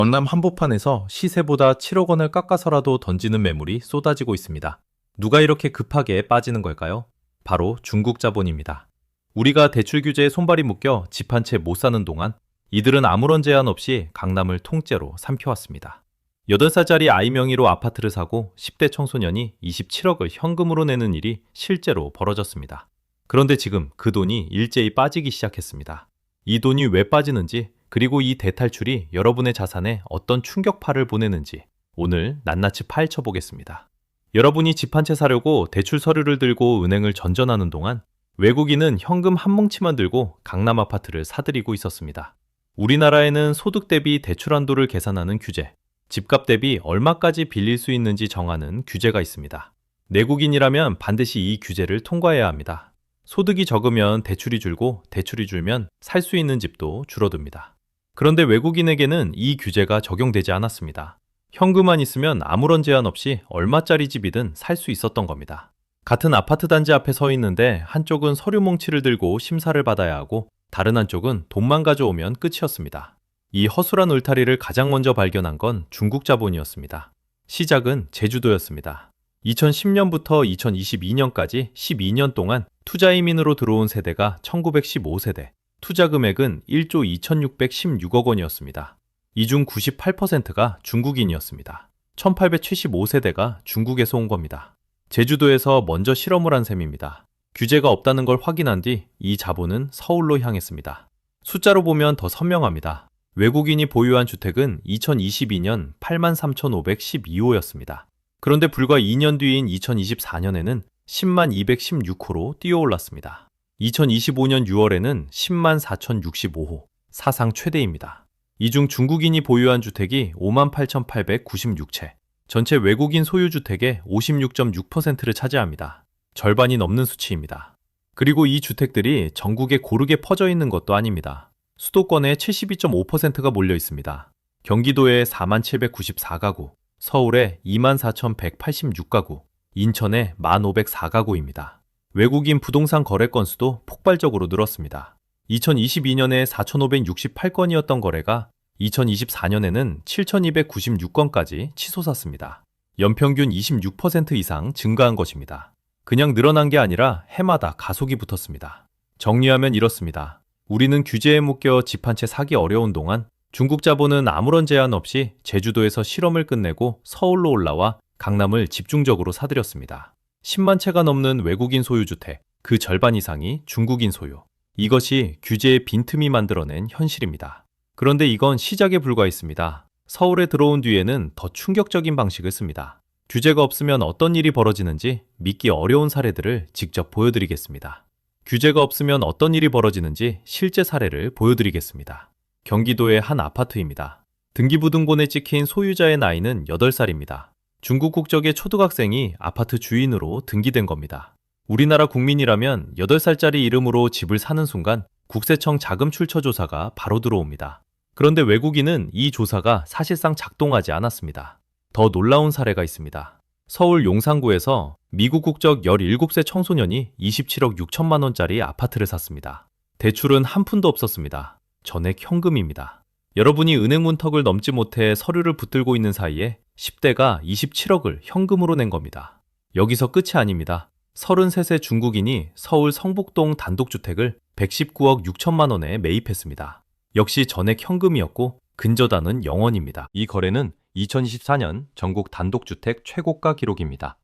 경남 한복판에서 시세보다 7억 원을 깎아서라도 던지는 매물이 쏟아지고 있습니다. 누가 이렇게 급하게 빠지는 걸까요? 바로 중국 자본입니다. 우리가 대출 규제에 손발이 묶여 집 한 채 못 사는 동안 이들은 아무런 제한 없이 강남을 통째로 삼켜왔습니다. 8살짜리 아이 명의로 아파트를 사고 10대 청소년이 27억을 현금으로 내는 일이 실제로 벌어졌습니다. 그런데 지금 그 돈이 일제히 빠지기 시작했습니다. 이 돈이 왜 빠지는지, 그리고 이 대탈출이 여러분의 자산에 어떤 충격파를 보내는지 오늘 낱낱이 파헤쳐 보겠습니다. 여러분이 집 한 채 사려고 대출 서류를 들고 은행을 전전하는 동안 외국인은 현금 한 뭉치만 들고 강남 아파트를 사들이고 있었습니다. 우리나라에는 소득 대비 대출 한도를 계산하는 규제, 집값 대비 얼마까지 빌릴 수 있는지 정하는 규제가 있습니다. 내국인이라면 반드시 이 규제를 통과해야 합니다. 소득이 적으면 대출이 줄고 대출이 줄면 살 수 있는 집도 줄어듭니다. 그런데 외국인에게는 이 규제가 적용되지 않았습니다. 현금만 있으면 아무런 제한 없이 얼마짜리 집이든 살 수 있었던 겁니다. 같은 아파트 단지 앞에 서 있는데 한쪽은 서류 뭉치를 들고 심사를 받아야 하고 다른 한쪽은 돈만 가져오면 끝이었습니다. 이 허술한 울타리를 가장 먼저 발견한 건 중국 자본이었습니다. 시작은 제주도였습니다. 2010년부터 2022년까지 12년 동안 투자 이민으로 들어온 세대가 1915세대, 투자 금액은 1조 2616억 원이었습니다. 이 중 98%가 중국인이었습니다. 1875세대가 중국에서 온 겁니다. 제주도에서 먼저 실험을 한 셈입니다. 규제가 없다는 걸 확인한 뒤 이 자본은 서울로 향했습니다. 숫자로 보면 더 선명합니다. 외국인이 보유한 주택은 2022년 83,512호였습니다. 그런데 불과 2년 뒤인 2024년에는 10만 216호로 뛰어올랐습니다. 2025년 6월에는 10만 4,065호, 사상 최대입니다. 이 중 중국인이 보유한 주택이 5만 8,896채, 전체 외국인 소유 주택의 56.6%를 차지합니다. 절반이 넘는 수치입니다. 그리고 이 주택들이 전국에 고르게 퍼져 있는 것도 아닙니다. 수도권에 72.5%가 몰려 있습니다. 경기도에 4만 794가구, 서울에 2만 4,186가구, 인천에 1만 504가구입니다. 외국인 부동산 거래 건수도 폭발적으로 늘었습니다. 2022년에 4,568건이었던 거래가 2024년에는 7,296건까지 치솟았습니다. 연평균 26% 이상 증가한 것입니다. 그냥 늘어난 게 아니라 해마다 가속이 붙었습니다. 정리하면 이렇습니다. 우리는 규제에 묶여 집 한 채 사기 어려운 동안 중국 자본은 아무런 제한 없이 제주도에서 실험을 끝내고 서울로 올라와 강남을 집중적으로 사들였습니다. 10만 채가 넘는 외국인 소유 주택, 그 절반 이상이 중국인 소유. 이것이 규제의 빈틈이 만들어낸 현실입니다. 그런데 이건 시작에 불과했습니다. 서울에 들어온 뒤에는 더 충격적인 방식을 씁니다. 규제가 없으면 어떤 일이 벌어지는지 믿기 어려운 사례들을 직접 보여드리겠습니다. 규제가 없으면 어떤 일이 벌어지는지 실제 사례를 보여드리겠습니다. 경기도의 한 아파트입니다. 등기부등본에 찍힌 소유자의 나이는 8살입니다. 중국 국적의 초등학생이 아파트 주인으로 등기된 겁니다. 우리나라 국민이라면 8살짜리 이름으로 집을 사는 순간 국세청 자금 출처 조사가 바로 들어옵니다. 그런데 외국인은 이 조사가 사실상 작동하지 않았습니다. 더 놀라운 사례가 있습니다. 서울 용산구에서 미국 국적 17세 청소년이 27억 6천만 원짜리 아파트를 샀습니다. 대출은 한 푼도 없었습니다. 전액 현금입니다. 여러분이 은행 문턱을 넘지 못해 서류를 붙들고 있는 사이에 10대가 27억을 현금으로 낸 겁니다. 여기서 끝이 아닙니다. 33세 중국인이 서울 성북동 단독주택을 119억 6천만 원에 매입했습니다. 역시 전액 현금이었고 근저당은 0원입니다. 이 거래는 2024년 전국 단독주택 최고가 기록입니다.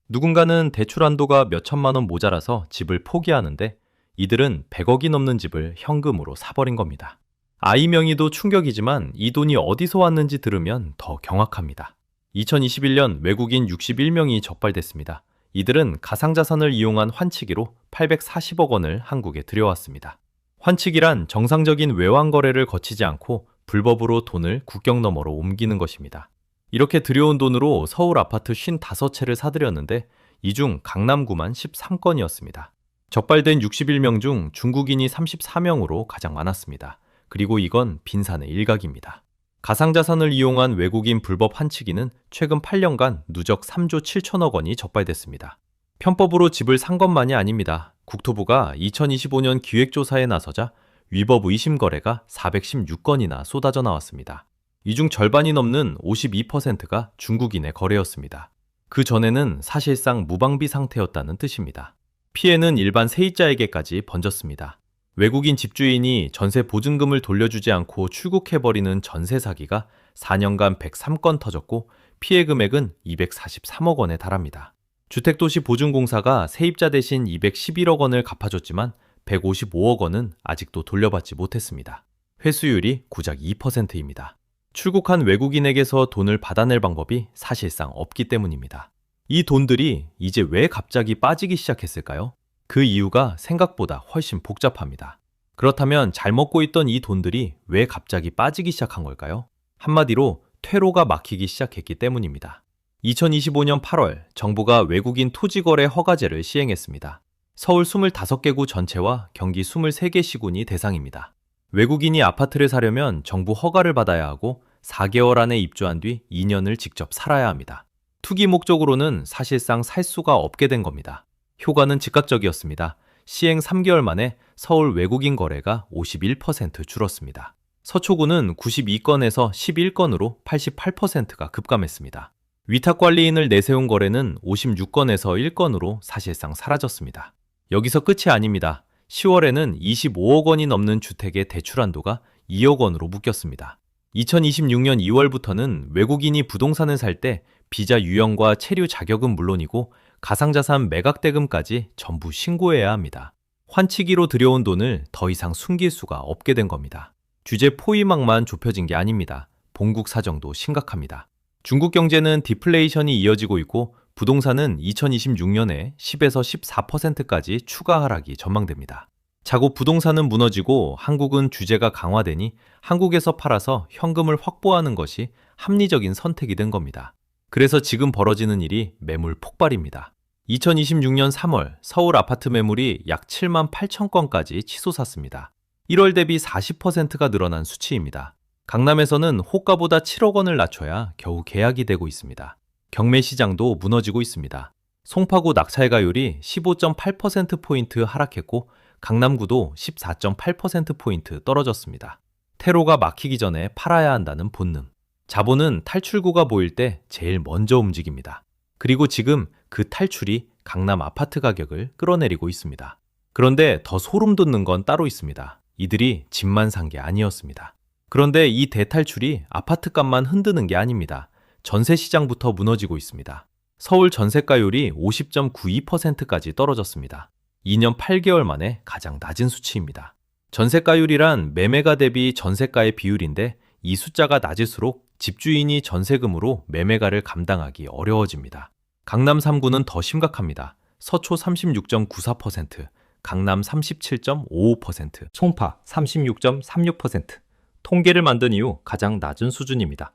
누군가는 대출 한도가 몇 천만 원 모자라서 집을 포기하는데 이들은 100억이 넘는 집을 현금으로 사버린 겁니다. 아이 명의도 충격이지만 이 돈이 어디서 왔는지 들으면 더 경악합니다. 2021년 외국인 61명이 적발됐습니다. 이들은 가상자산을 이용한 환치기로 840억 원을 한국에 들여왔습니다. 환치기란 정상적인 외환 거래를 거치지 않고 불법으로 돈을 국경 너머로 옮기는 것입니다. 이렇게 들여온 돈으로 서울 아파트 55채를 사들였는데 이 중 강남구만 13건이었습니다. 적발된 61명 중 중국인이 34명으로 가장 많았습니다. 그리고 이건 빈산의 일각입니다. 가상자산을 이용한 외국인 불법 환치기는 최근 8년간 누적 3조 7천억 원이 적발됐습니다. 편법으로 집을 산 것만이 아닙니다. 국토부가 2025년 기획조사에 나서자 위법 의심 거래가 416건이나 쏟아져 나왔습니다. 이 중 절반이 넘는 52%가 중국인의 거래였습니다. 그 전에는 사실상 무방비 상태였다는 뜻입니다. 피해는 일반 세입자에게까지 번졌습니다. 외국인 집주인이 전세 보증금을 돌려주지 않고 출국해버리는 전세 사기가 4년간 103건 터졌고 피해 금액은 243억 원에 달합니다. 주택도시보증공사가 세입자 대신 211억 원을 갚아줬지만 155억 원은 아직도 돌려받지 못했습니다. 회수율이 고작 2%입니다. 출국한 외국인에게서 돈을 받아낼 방법이 사실상 없기 때문입니다. 이 돈들이 이제 왜 갑자기 빠지기 시작했을까요? 그 이유가 생각보다 훨씬 복잡합니다. 그렇다면 잘 먹고 있던 이 돈들이 왜 갑자기 빠지기 시작한 걸까요? 한마디로 퇴로가 막히기 시작했기 때문입니다. 2025년 8월 정부가 외국인 토지거래 허가제를 시행했습니다. 서울 25개구 전체와 경기 23개 시군이 대상입니다. 외국인이 아파트를 사려면 정부 허가를 받아야 하고 4개월 안에 입주한 뒤 2년을 직접 살아야 합니다. 투기 목적으로는 사실상 살 수가 없게 된 겁니다. 효과는 즉각적이었습니다. 시행 3개월 만에 서울 외국인 거래가 51% 줄었습니다. 서초구는 92건에서 11건으로 88%가 급감했습니다. 위탁관리인을 내세운 거래는 56건에서 1건으로 사실상 사라졌습니다. 여기서 끝이 아닙니다. 10월에는 25억 원이 넘는 주택의 대출 한도가 2억 원으로 묶였습니다. 2026년 2월부터는 외국인이 부동산을 살 때 비자 유형과 체류 자격은 물론이고 가상자산 매각대금까지 전부 신고해야 합니다. 환치기로 들여온 돈을 더 이상 숨길 수가 없게 된 겁니다. 규제 포위망만 좁혀진 게 아닙니다. 본국 사정도 심각합니다. 중국 경제는 디플레이션이 이어지고 있고 부동산은 2026년에 10에서 14%까지 추가 하락이 전망됩니다. 자고 부동산은 무너지고 한국은 규제가 강화되니 한국에서 팔아서 현금을 확보하는 것이 합리적인 선택이 된 겁니다. 그래서 지금 벌어지는 일이 매물 폭발입니다. 2026년 3월 서울 아파트 매물이 약 7만 8천 건까지 치솟았습니다. 1월 대비 40%가 늘어난 수치입니다. 강남에서는 호가보다 7억 원을 낮춰야 겨우 계약이 되고 있습니다. 경매 시장도 무너지고 있습니다. 송파구 낙찰가율이 15.8%포인트 하락했고 강남구도 14.8%포인트 떨어졌습니다. 퇴로가 막히기 전에 팔아야 한다는 본능. 자본은 탈출구가 보일 때 제일 먼저 움직입니다. 그리고 지금 그 탈출이 강남 아파트 가격을 끌어내리고 있습니다. 그런데 더 소름 돋는 건 따로 있습니다. 이들이 집만 산 게 아니었습니다. 그런데 이 대탈출이 아파트값만 흔드는 게 아닙니다. 전세 시장부터 무너지고 있습니다. 서울 전세가율이 50.92%까지 떨어졌습니다. 2년 8개월 만에 가장 낮은 수치입니다. 전세가율이란 매매가 대비 전세가의 비율인데 이 숫자가 낮을수록 집주인이 전세금으로 매매가를 감당하기 어려워집니다. 강남 3구는 더 심각합니다. 서초 36.94%, 강남 37.55%, 송파 36.36%. 통계를 만든 이후 가장 낮은 수준입니다.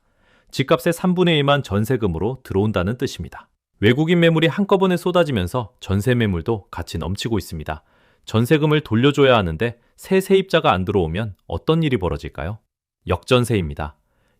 집값의 3분의 1만 전세금으로 들어온다는 뜻입니다. 외국인 매물이 한꺼번에 쏟아지면서 전세 매물도 같이 넘치고 있습니다. 전세금을 돌려줘야 하는데 새 세입자가 안 들어오면 어떤 일이 벌어질까요? 역전세입니다.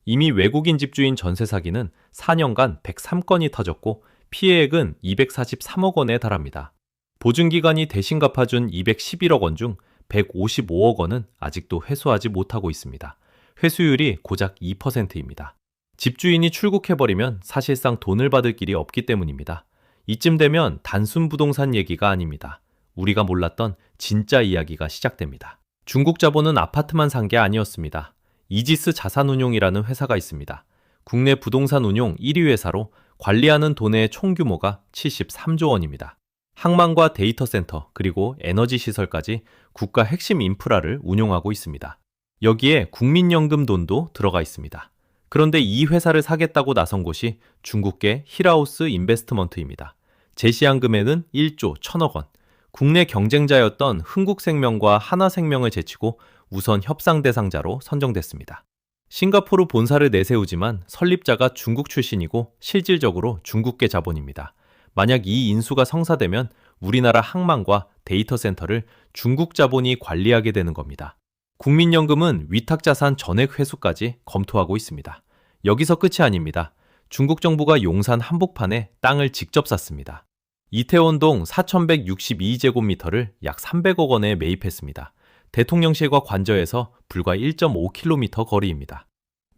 이미 외국인 집주인 전세 사기는 4년간 103건이 터졌고 피해액은 243억 원에 달합니다. 보증기관이 대신 갚아준 211억 원 중 155억 원은 아직도 회수하지 못하고 있습니다. 회수율이 고작 2%입니다. 집주인이 출국해버리면 사실상 돈을 받을 길이 없기 때문입니다. 이쯤 되면 단순 부동산 얘기가 아닙니다. 우리가 몰랐던 진짜 이야기가 시작됩니다. 중국 자본은 아파트만 산 게 아니었습니다. 이지스 자산운용이라는 회사가 있습니다. 국내 부동산 운용 1위 회사로 관리하는 돈의 총 규모가 73조 원입니다. 항만과 데이터 센터 그리고 에너지 시설까지 국가 핵심 인프라를 운용하고 있습니다. 여기에 국민연금 돈도 들어가 있습니다. 그런데 이 회사를 사겠다고 나선 곳이 중국계 힐하우스 인베스트먼트입니다. 제시한 금액은 1조 1천억 원. 국내 경쟁자였던 흥국생명과 하나생명을 제치고 우선 협상 대상자로 선정됐습니다. 싱가포르 본사를 내세우지만 설립자가 중국 출신이고 실질적으로 중국계 자본입니다. 만약 이 인수가 성사되면 우리나라 항만과 데이터 센터를 중국 자본이 관리하게 되는 겁니다. 국민연금은 위탁자산 전액 회수까지 검토하고 있습니다. 여기서 끝이 아닙니다. 중국 정부가 용산 한복판에 땅을 직접 샀습니다. 이태원동 4,162제곱미터를 약 300억 원에 매입했습니다. 대통령실과 관저에서 불과 1.5km 거리입니다.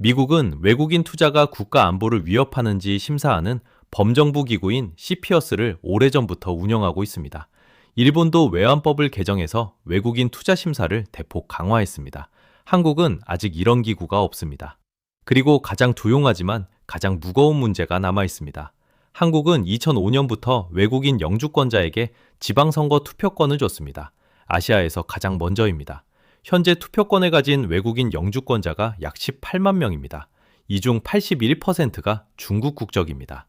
미국은 외국인 투자가 국가 안보를 위협하는지 심사하는 범정부 기구인 CPS를 오래전부터 운영하고 있습니다. 일본도 외환법을 개정해서 외국인 투자 심사를 대폭 강화했습니다. 한국은 아직 이런 기구가 없습니다. 그리고 가장 조용하지만 가장 무거운 문제가 남아 있습니다. 한국은 2005년부터 외국인 영주권자에게 지방선거 투표권을 줬습니다. 아시아에서 가장 먼저입니다. 현재 투표권을 가진 외국인 영주권자가 약 18만 명입니다. 이 중 81%가 중국 국적입니다.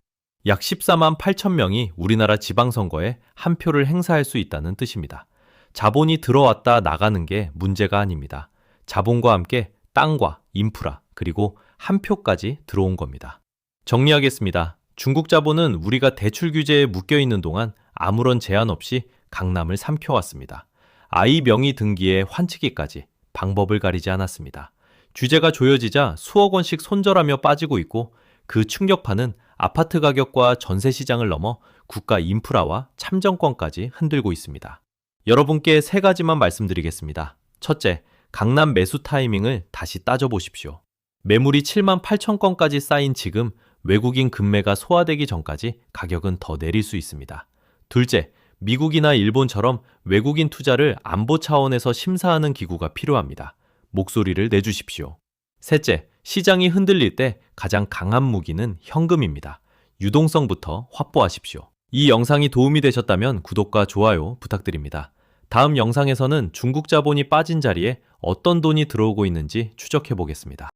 약 14만 8천 명이 우리나라 지방선거에 한 표를 행사할 수 있다는 뜻입니다. 자본이 들어왔다 나가는 게 문제가 아닙니다. 자본과 함께 땅과 인프라, 그리고 한 표까지 들어온 겁니다. 정리하겠습니다. 중국 자본은 우리가 대출 규제에 묶여 있는 동안 아무런 제한 없이 강남을 삼켜왔습니다. 아이 명의 등기에 환치기까지 방법을 가리지 않았습니다. 규제가 조여지자 수억 원씩 손절하며 빠지고 있고 그 충격파는 아파트 가격과 전세 시장을 넘어 국가 인프라와 참정권까지 흔들고 있습니다. 여러분께 세 가지만 말씀드리겠습니다. 첫째, 강남 매수 타이밍을 다시 따져보십시오. 매물이 7만 8천 건까지 쌓인 지금 외국인 급매가 소화되기 전까지 가격은 더 내릴 수 있습니다. 둘째, 미국이나 일본처럼 외국인 투자를 안보 차원에서 심사하는 기구가 필요합니다. 목소리를 내주십시오. 셋째, 시장이 흔들릴 때 가장 강한 무기는 현금입니다. 유동성부터 확보하십시오. 이 영상이 도움이 되셨다면 구독과 좋아요 부탁드립니다. 다음 영상에서는 중국 자본이 빠진 자리에 어떤 돈이 들어오고 있는지 추적해 보겠습니다.